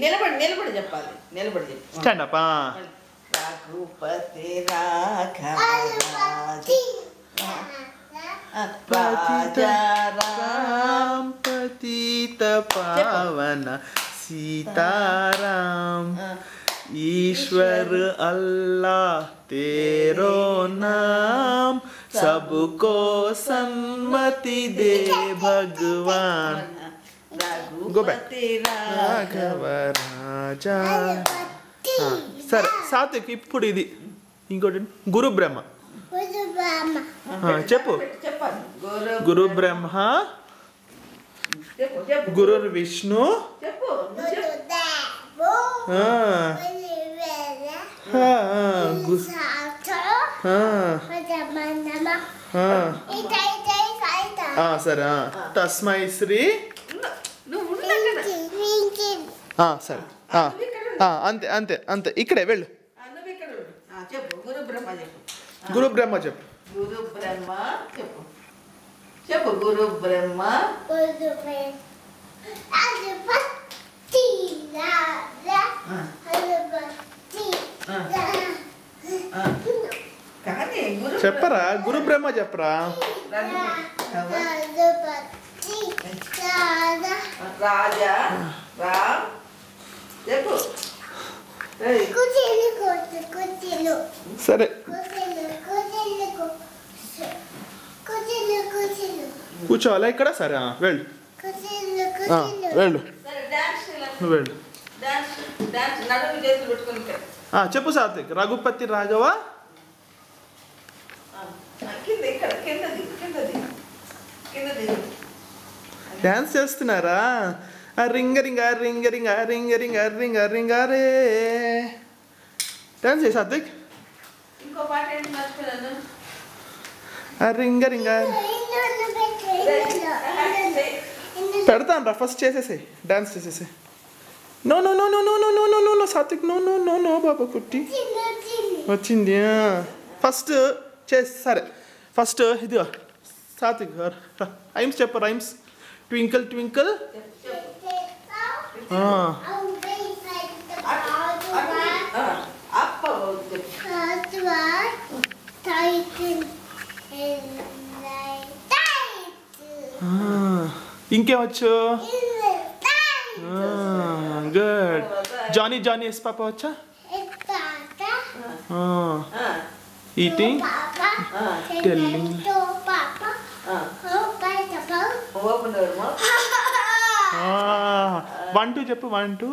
నిలబడి చెప్పాలి. నిలబడి చెప్పు. Stand up. రఘుపతి రాఘవ రాజారాం పతిత పావన सीताराम ईश्वर अल्लाह तेरो नाम सबको सन्मति दे भगवान रघुपति राघव राजा सर सात्विक इप्पुडु इदी इंकोटी गुरु ब्रह्म చెప్పు గురు బ్రహ్మ గురు విష్ణు సరే తస్మై శ్రీ సరే అంతే అంతే అంతే ఇక్కడే వెళ్ళు. గురు బ్రహ్మ చెప్పు. గురు బ్రహ్మ చెప్పు. చెప్పు గురు బ్రహ్మ చెప్పరా గురు బ్రహ్మ చెప్పరా. రాజా రామ్ చెప్పు. సరే కూర్చోవాలా ఇక్కడ. సరే వెళ్ళు వెళ్ళు వెళ్ళు. చెప్పు సాత్విక్. రఘుపతి రాఘవ డాన్స్ చేస్తున్నారా. రింగ రింగ రింగ రింగ రింగ రింగ రింగ రింగ రే డాన్స్ చేయి సాత్విక్. ఇంకో పాట ఏంటి మర్చిపోయాను. రింగ రింగ పెడతాను రా. ఫస్ట్ చేసేసాయి డాన్స్ చేసేసాయి. No no no no no no no no no no Satvik no no no no బాబా కుట్టి వచ్చింది. ఫస్ట్ చేసి సరే ఫస్ట్ ఇది సాత్విక్ రైమ్స్ చెప్పు. రైమ్స్ ట్వింకిల్ ట్వింకిల్ ఇంకేమొచ్చు. Good. Johnny Johnny yes papa వచ్చా. ఈటింగ్ టెల్లింగ్ 1 2 చెప్పు. 1 2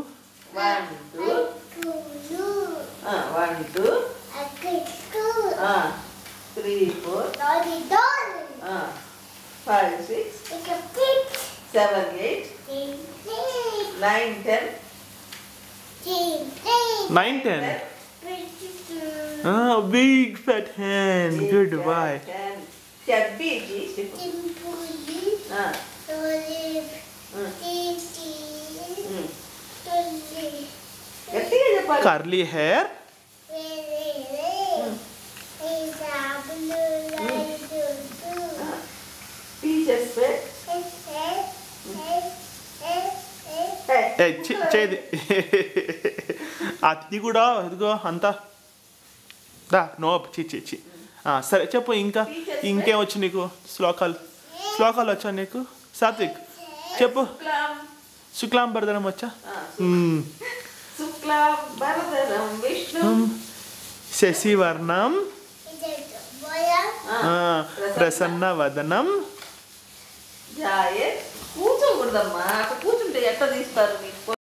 1 2 3 4 5 6 7 8 9 10 9 10 big fat hand. Good boy. Curly hair. చేది అది కూడా ఇదిగో అంతా దా నో చి. సరే చెప్పు. ఇంకా ఇంకేం వచ్చు నీకు. శ్లోకాలు వచ్చా నీకు సాత్విక్ చెప్పు. శుక్లాం భరధరం వచ్చా. శశివర్ణం ప్రసన్న వదనం. కూర్చోకూడదమ్మా. కూర్చుంటే ఎట్లా తీస్తారు మీకు.